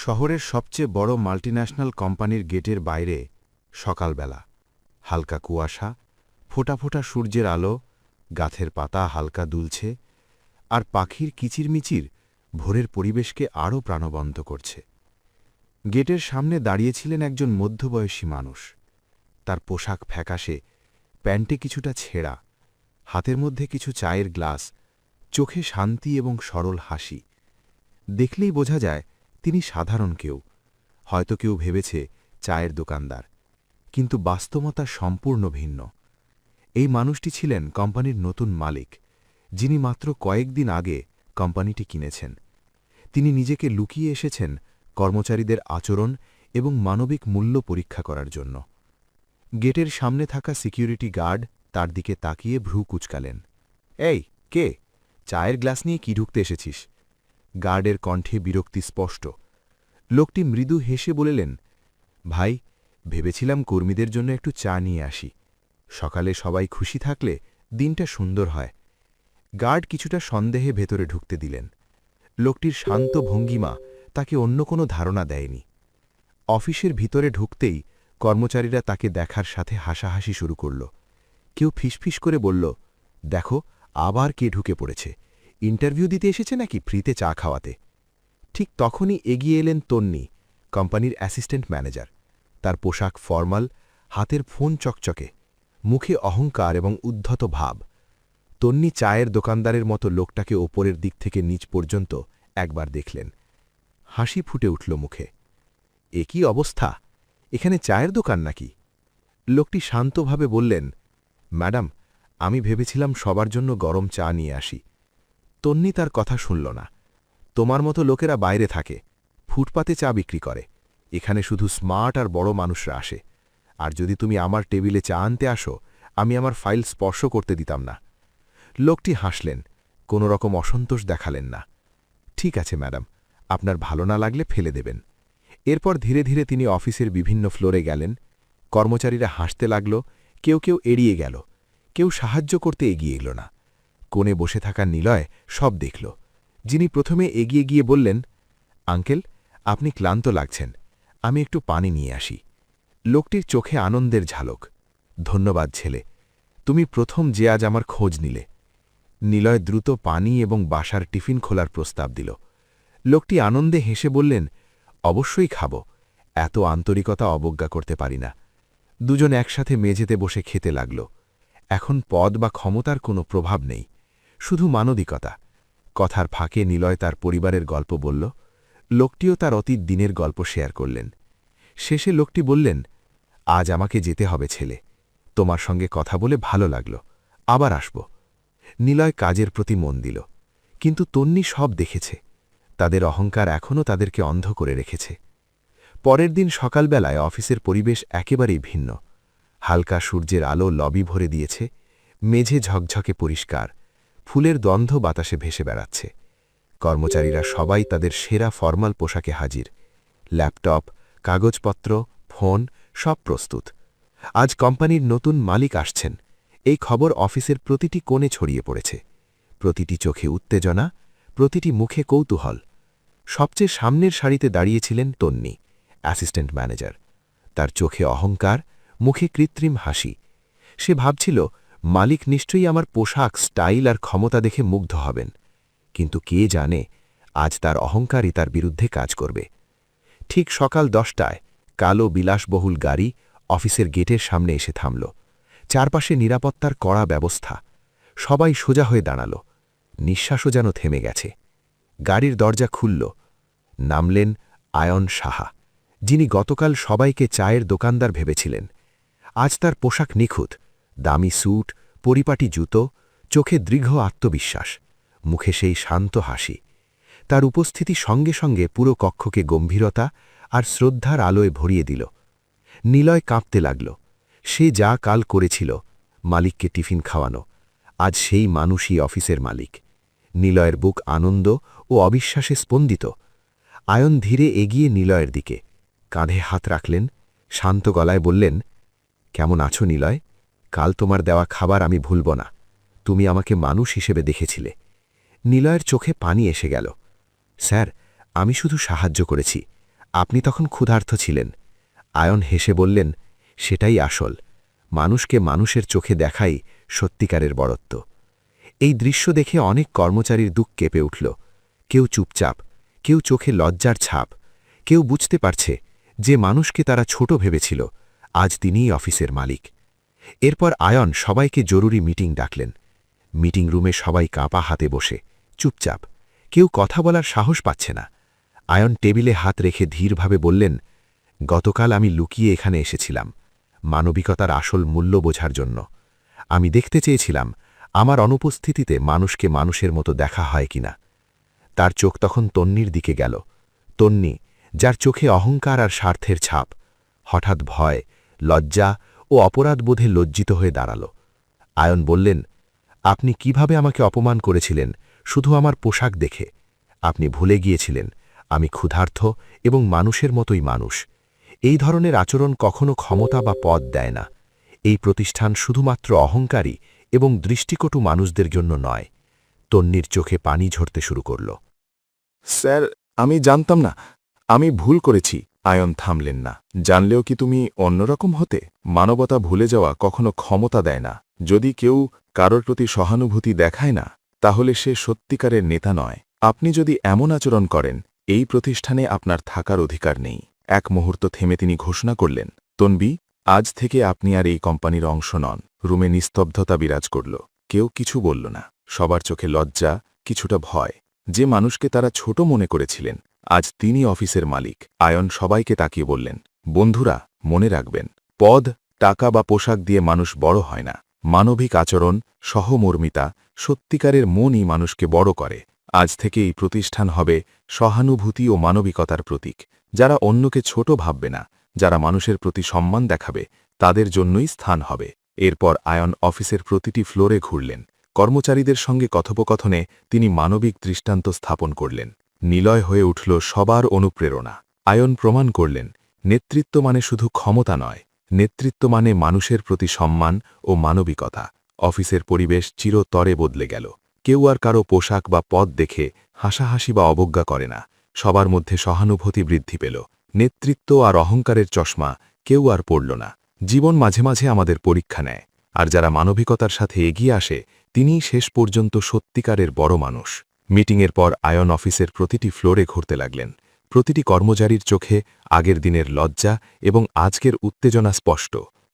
শহরের সবচেয়ে বড় মাল্টিন্যাশনাল কোম্পানির গেটের বাইরে সকালবেলা হালকা কুয়াশা, ফোঁটা ফোঁটা সূর্যের আলো, গাছের পাতা হালকা দুলছে, আর পাখির কিচিরমিচির ভোরের পরিবেশকে আরও প্রাণবন্ত করছে। গেটের সামনে দাঁড়িয়েছিলেন একজন মধ্যবয়সী মানুষ। তার পোশাক ফ্যাকাশে, প্যান্টে কিছুটা ছেঁড়া, হাতের মধ্যে কিছু চায়ের গ্লাস, চোখে শান্তি এবং সরল হাসি। দেখলেই বোঝা যায় তিনি সাধারণ কেউ, হয়তো কেউ ভেবেছে চায়ের দোকানদার, কিন্তু বাস্তবতা সম্পূর্ণ ভিন্ন। এই মানুষটি ছিলেন কোম্পানির নতুন মালিক, যিনি মাত্র কয়েকদিন আগে কোম্পানিটি কিনেছেন। তিনি নিজেকে লুকিয়ে এসেছেন কর্মচারীদের আচরণ এবং মানবিক মূল্য পরীক্ষা করার জন্য। গেটের সামনে থাকা সিকিউরিটি গার্ড তার দিকে তাকিয়ে ভ্রু কুঁচকালেন। এই, কে? চায়ের গ্লাস নিয়ে কি ঢুকতে এসেছিস? গার্ডের কণ্ঠে বিরক্তি স্পষ্ট। লোকটি মৃদু হেসে বললেন, ভাই, ভেবেছিলাম কর্মীদের জন্য একটু চা নিয়ে আসি। সকালে সবাই খুশি থাকলে দিনটা সুন্দর হয়। গার্ড কিছুটা সন্দেহে ভেতরে ঢুকতে দিলেন। লোকটির শান্ত ভঙ্গিমা তাকে অন্য কোনো ধারণা দেয়নি। অফিসের ভিতরে ঢুকতেই কর্মচারীরা তাকে দেখার সাথে হাসাহাসি শুরু করল। কেউ ফিসফিস করে বলল, দেখো, আবার কে ঢুকে পড়েছে, ইন্টারভিউ দিতে এসেছে নাকি ফ্রিতে চা খাওয়াতে? ঠিক তখনই এগিয়ে এলেন তন্নি, কোম্পানির অ্যাসিস্ট্যান্ট ম্যানেজার। তার পোশাক ফর্মাল, হাতের ফোন চকচকে, মুখে অহংকার এবং উদ্ধত ভাব। তন্নি চায়ের দোকানদারের মতো লোকটাকে ওপরের দিক থেকে নিচ পর্যন্ত একবার দেখলেন। হাসি ফুটে উঠল মুখে। এ কি অবস্থা, এখানে চায়ের দোকান নাকি? লোকটি শান্তভাবে বললেন, ম্যাডাম, আমি ভেবেছিলাম সবার জন্য গরম চা নিয়ে আসি। তন্নি তার কথা শুনল না। তোমার মতো লোকেরা বাইরে থাকে, ফুটপাতে চা বিক্রি করে। এখানে শুধু স্মার্ট আর বড় মানুষরা আসে। আর যদি তুমি আমার টেবিলে চা আনতে আসো, আমি আমার ফাইল স্পর্শ করতে দিতাম না। লোকটি হাসলেন, কোনো রকম অসন্তোষ দেখালেন না। ঠিক আছে ম্যাডাম, আপনার ভালো না লাগলে ফেলে দেবেন। এরপর ধীরে ধীরে তিনি অফিসের বিভিন্ন ফ্লোরে গেলেন। কর্মচারীরা হাসতে লাগল, কেউ কেউ এড়িয়ে গেল, কেউ সাহায্য করতে এগিয়ে এল না। কোণে বসে থাকা নিলয় সব দেখল। যিনি প্রথমে এগিয়ে গিয়ে বললেন, আঙ্কেল, আপনি ক্লান্ত লাগছেন, আমি একটু পানি নিয়ে আসি। লোকটির চোখে আনন্দের ঝালক। ধন্যবাদ ছেলে, তুমি প্রথম যে আজ আমার খোঁজ নিলে। নিলয় দ্রুত পানি এবং বাসার টিফিন খোলার প্রস্তাব দিল। লোকটি আনন্দে হেসে বললেন, অবশ্যই খাব, এত আন্তরিকতা অবজ্ঞা করতে পারি না। দুজন একসাথে মেঝেতে বসে খেতে লাগল। এখন পদ বা ক্ষমতার কোনো প্রভাব নেই, শুধু মানবিকতা। কথার ফাঁকে নিলয় তার পরিবারের গল্প বলল। লোকটিও তার অতীত দিনের গল্প শেয়ার করলেন। শেষে লোকটি বললেন, আজ আমাকে যেতে হবে ছেলে, তোমার সঙ্গে কথা বলে ভালো লাগল, আবার আসব। নিলয় কাজের প্রতি মন দিল, কিন্তু তন্নি সব দেখেছে। তাদের অহংকার এখনও তাদেরকে অন্ধ করে রেখেছে। পরের দিন সকালবেলায় অফিসের পরিবেশ একেবারেই ভিন্ন। হালকা সূর্যের আলো লবি ভরে দিয়েছে, মেঝে ঝকঝকে পরিষ্কার, ফুলের গন্ধ বাতাসে ভেসে বেড়াচ্ছে। কর্মচারীরা সবাই তাদের সেরা ফরমাল পোশাকে হাজির। ল্যাপটপ, কাগজপত্র, ফোন সব প্রস্তুত। আজ কোম্পানির নতুন মালিক আসছেন, এই খবর অফিসের প্রতিটি কোণে ছড়িয়ে পড়েছে। প্রতিটি চোখে উত্তেজনা, প্রতিটি মুখে কৌতূহল। সবচেয়ে সামনের সারিতে দাঁড়িয়েছিলেন তন্নি, অ্যাসিস্ট্যান্ট ম্যানেজার। তার চোখে অহংকার, মুখে কৃত্রিম হাসি। সে ভাবছিল, মালিক নিশ্চয়ই আমার পোশাক, স্টাইল আর ক্ষমতা দেখে মুগ্ধ হবেন। কিন্তু কে জানে, আজ তার অহংকারই তার বিরুদ্ধে কাজ করবে। ঠিক সকাল 10টায় কালো বিলাসবহুল গাড়ি অফিসের গেটের সামনে এসে থামল। চারপাশে নিরাপত্তার কড়া ব্যবস্থা। সবাই সোজা হয়ে দাঁড়াল, নিঃশ্বাসও যেন থেমে গেছে। গাড়ির দরজা খুলল। নামলেন আয়ন সাহা, যিনি গতকাল সবাইকে চায়ের দোকানদার ভেবেছিলেন। আজ তার পোশাক নিখুঁত, দামি স্যুট, পরিপাটি জুতো, চোখে দৃঢ় আত্মবিশ্বাস, মুখে সেই শান্ত হাসি। তার উপস্থিতি সঙ্গে সঙ্গে পুরো কক্ষকে গম্ভীরতা আর শ্রদ্ধার আলোয় ভরিয়ে দিল। নিলয় কাঁপতে লাগল। সে যা কাল করেছিল, মালিককে টিফিন খাওয়ানো, আজ সেই মানুষই অফিসের মালিক। নিলয়ের বুক আনন্দ ও অবিশ্বাসে স্পন্দিত। আয়ন ধীরে এগিয়ে নিলয়ের দিকে কাঁধে হাত রাখলেন, শান্ত গলায় বললেন, কেমন আছো নিলয়? কাল তোমার দেওয়া খাবার আমি ভুলব না, তুমি আমাকে মানুষ হিসেবে দেখেছিলে। নিলয়ের চোখে পানি এসে গেল। স্যার, আমি শুধু সাহায্য করেছি, আপনি তখন ক্ষুধার্ত ছিলেন। আয়ন হেসে বললেন, সেটাই আসল। মানুষকে মানুষের চোখে দেখাই সত্যিকারের বড়ত্ব। এই দৃশ্য দেখে অনেক কর্মচারীর বুক কেঁপে উঠল। কেউ চুপচাপ, কেউ চোখে লজ্জার ছাপ, কেউ বুঝতে পারছে যে মানুষকে তারা ছোট ভেবেছিল আজ তিনিই অফিসের মালিক। এরপর আয়ন সবাইকে জরুরি মিটিং ডাকলেন। মিটিং রুমে সবাই কাঁপা হাতে বসে, চুপচাপ, কেউ কথা বলার সাহস পাচ্ছে না। আয়ন টেবিলে হাত রেখে ধীরভাবে বললেন, গতকাল আমি লুকিয়ে এখানে এসেছিলাম মানবিকতার আসল মূল্য বোঝার জন্য। আমি দেখতে চেয়েছিলাম আমার অনুপস্থিতিতে মানুষকে মানুষের মতো দেখা হয় কিনা। তার চোখ তখন তন্নির দিকে গেল। তন্নি, যার চোখে অহংকার আর স্বার্থের ছাপ, হঠাৎ ভয়, লজ্জা ও অপরাধবোধে লজ্জিত হয়ে দাঁড়াল। আয়ন বললেন, আপনি কিভাবে আমাকে অপমান করেছিলেন শুধু আমার পোশাক দেখে? আপনি ভুলে গিয়েছিলেন আমি ক্ষুধার্ত এবং মানুষের মতোই মানুষ। এই ধরনের আচরণ কখনো ক্ষমতা বা পদ দেয় না। এই প্রতিষ্ঠান শুধুমাত্র অহংকারী এবং দৃষ্টিকটু মানুষদের জন্য নয়। তন্নির চোখে পানি ঝরতে শুরু করল। স্যার, আমি জানতাম না, আমি ভুল করেছি। আয়ন থামলেন না। জানলেও কি তুমি অন্যরকম হতে? মানবতা ভুলে যাওয়া কখনো ক্ষমতা দেয় না। যদি কেউ কারোর প্রতি সহানুভূতি দেখায় না, তাহলে সে সত্যিকারের নেতা নয়। আপনি যদি এমন আচরণ করেন, এই প্রতিষ্ঠানে আপনার থাকার অধিকার নেই। এক মুহূর্ত থেমে তিনি ঘোষণা করলেন, তনবি, আজ থেকে আপনি আর এই কোম্পানির অংশ নন। রুমে নিস্তব্ধতা বিরাজ করল। কেউ কিছু বলল না। সবার চোখে লজ্জা, কিছুটা ভয়। যে মানুষকে তারা ছোট মনে করেছিলেন, আজ তিনি অফিসের মালিক। আয়ন সবাইকে তাকিয়ে বললেন, বন্ধুরা, মনে রাখবেন, পদ, টাকা বা পোশাক দিয়ে মানুষ বড় হয় না। মানবিক আচরণ, সহমর্মিতা, সত্যিকারের মনই মানুষকে বড় করে। আজ থেকে এই প্রতিষ্ঠান হবে সহানুভূতি ও মানবিকতার প্রতীক। যারা অন্যকে ছোট ভাববে না, যারা মানুষের প্রতি সম্মান দেখাবে, তাদের জন্যই স্থান হবে। এরপর আয়ন অফিসের প্রতিটি ফ্লোরে ঘুরলেন। কর্মচারীদের সঙ্গে কথোপকথনে তিনি মানবিক দৃষ্টান্ত স্থাপন করলেন। নিলয় হয়ে উঠল সবার অনুপ্রেরণা। আয়ন প্রমাণ করলেন, নেতৃত্ব মানে শুধু ক্ষমতা নয়, নেতৃত্ব মানে মানুষের প্রতি সম্মান ও মানবিকতা। অফিসের পরিবেশ চিরতরে বদলে গেল। কেউ আর কারো পোশাক বা পদ দেখে হাসাহাসি বা অবজ্ঞা করে না। সবার মধ্যে সহানুভূতি বৃদ্ধি পেল। নেতৃত্ব আর অহংকারের চশমা কেউ আর পড়ল না। জীবন মাঝে মাঝে আমাদের পরীক্ষা নেয়, আর যারা মানবিকতার সাথে এগিয়ে আসে, তিনিই শেষ পর্যন্ত সত্যিকারের বড় মানুষ। মিটিংয়ের পর আয়ন অফিসের প্রতিটি ফ্লোরে ঘুরতে লাগলেন। প্রতিটি কর্মচারীর চোখে আগের দিনের লজ্জা এবং আজকের উত্তেজনা স্পষ্ট।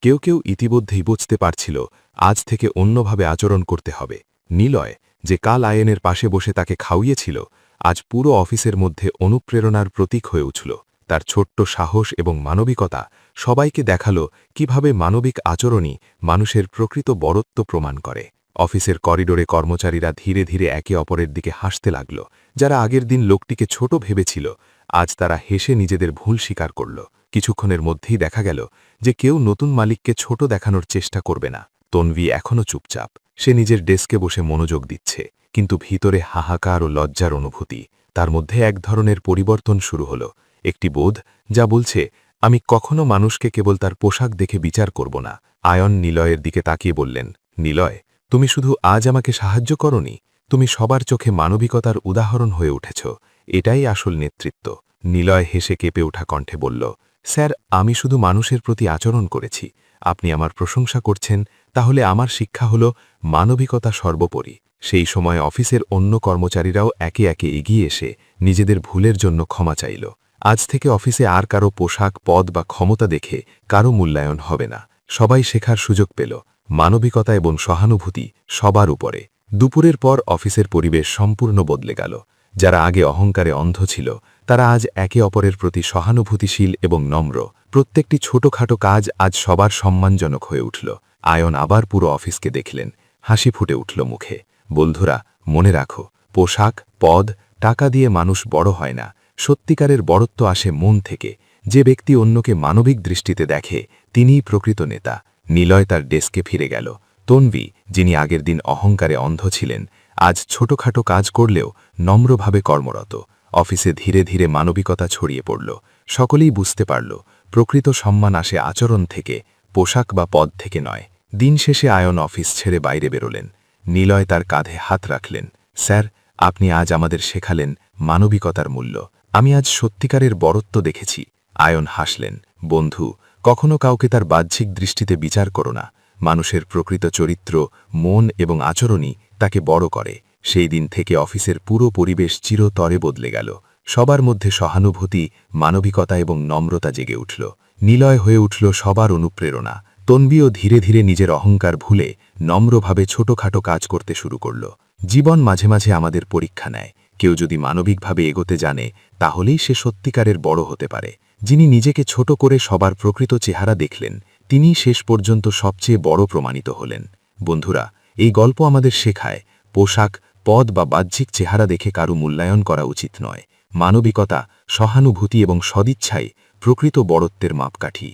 কেউ কেউ ইতিমধ্যেই বুঝতে পারছিল আজ থেকে অন্যভাবে আচরণ করতে হবে। নিলয়, যে কাল আয়নের পাশে বসে তাকে খাওয়িয়েছিল, আজ পুরো অফিসের মধ্যে অনুপ্রেরণার প্রতীক হয়ে উঠল। তার ছোট্ট সাহস এবং মানবিকতা সবাইকে দেখাল কিভাবে মানবিক আচরণই মানুষের প্রকৃত বড়ত্ব প্রমাণ করে। অফিসের করিডোরে কর্মচারীরা ধীরে ধীরে একে অপরের দিকে হাসতে লাগল। যারা আগের দিন লোকটিকে ছোট ভেবেছিল, আজ তারা হেসে নিজেদের ভুল স্বীকার করল। কিছুক্ষণের মধ্যেই দেখা গেল যে কেউ নতুন মালিককে ছোট দেখানোর চেষ্টা করবে না। তনবি এখনও চুপচাপ। সে নিজের ডেস্কে বসে মনোযোগ দিচ্ছে, কিন্তু ভিতরে হাহাকার ও লজ্জার অনুভূতি। তার মধ্যে এক ধরনের পরিবর্তন শুরু হল, একটি বোধ যা বলছে, আমি কখনো মানুষকে কেবল তার পোশাক দেখে বিচার করব না। আয়ন নিলয়ের দিকে তাকিয়ে বললেন, নিলয়, তুমি শুধু আজ আমাকে সাহায্য করনি, তুমি সবার চোখে মানবিকতার উদাহরণ হয়ে উঠেছ। এটাই আসল নেতৃত্ব। নিলয় হেসে কেঁপে ওঠা কণ্ঠে বলল, স্যার, আমি শুধু মানুষের প্রতি আচরণ করেছি। আপনি আমার প্রশংসা করছেন, তাহলে আমার শিক্ষা হল মানবিকতা সর্বোপরি। সেই সময় অফিসের অন্য কর্মচারীরাও একে একে এগিয়ে এসে নিজেদের ভুলের জন্য ক্ষমা চাইল। আজ থেকে অফিসে আর কারো পোশাক, পদ বা ক্ষমতা দেখে কারো মূল্যায়ন হবে না। সবাই শেখার সুযোগ পেল মানবিকতা এবং সহানুভূতি সবার উপরে। দুপুরের পর অফিসের পরিবেশ সম্পূর্ণ বদলে গেল। যারা আগে অহংকারে অন্ধ ছিল, তারা আজ একে অপরের প্রতি সহানুভূতিশীল এবং নম্র। প্রত্যেকটি ছোটখাটো কাজ আজ সবার সম্মানজনক হয়ে উঠল। আয়ন আবার পুরো অফিসকে দেখলেন। হাসি ফুটে উঠল মুখে। বন্ধুরা, মনে রাখো, পোশাক, পদ, টাকা দিয়ে মানুষ বড় হয় না। সত্যিকারের বড়ত্ব আসে মন থেকে। যে ব্যক্তি অন্যকে মানবিক দৃষ্টিতে দেখে, তিনিই প্রকৃত নেতা। নিলয় তার ডেস্কে ফিরে গেল। তনবি, যিনি আগের দিন অহংকারে অন্ধ ছিলেন, আজ ছোটখাটো কাজ করলেও নম্রভাবে কর্মরত। অফিসে ধীরে ধীরে মানবিকতা ছড়িয়ে পড়ল। সকলেই বুঝতে পারল, প্রকৃত সম্মান আসে আচরণ থেকে, পোশাক বা পদ থেকে নয়। দিন শেষে আয়ন অফিস ছেড়ে বাইরে বেরোলেন। নিলয় তার কাঁধে হাত রাখলেন। স্যার, আপনি আজ আমাদের শেখালেন মানবিকতার মূল্য। আমি আজ সত্যিকারের বড়ত্ব দেখেছি। আয়ন হাসলেন। বন্ধু, কখনো কাউকে তার বাহ্যিক দৃষ্টিতে বিচার করো না। মানুষের প্রকৃত চরিত্র, মন এবং আচরণই তাকে বড় করে। সেই দিন থেকে অফিসের পুরো পরিবেশ চিরতরে বদলে গেল। সবার মধ্যে সহানুভূতি, মানবিকতা এবং নম্রতা জেগে উঠল। নিলয় হয়ে উঠল সবার অনুপ্রেরণা। তন্বীও ধীরে ধীরে নিজের অহংকার ভুলে নম্রভাবে ছোটখাটো কাজ করতে শুরু করল। জীবন মাঝে মাঝে আমাদের পরীক্ষা নেয়। কেউ যদি মানবিকভাবে এগোতে জানে, তাহলেই সে সত্যিকারের বড় হতে পারে। যিনি নিজেকে ছোট করে সবার প্রকৃত চেহারা দেখলেন, তিনিই শেষ পর্যন্ত সবচেয়ে বড় প্রমাণিত হলেন। বন্ধুরা, এই গল্প আমাদের শেখায়, পোশাক, পদ বা বাহ্যিক চেহারা দেখে কারো মূল্যায়ন করা উচিত নয়। মানবিকতা, সহানুভূতি এবং সদিচ্ছাই প্রকৃত বড়ত্বের মাপকাঠি।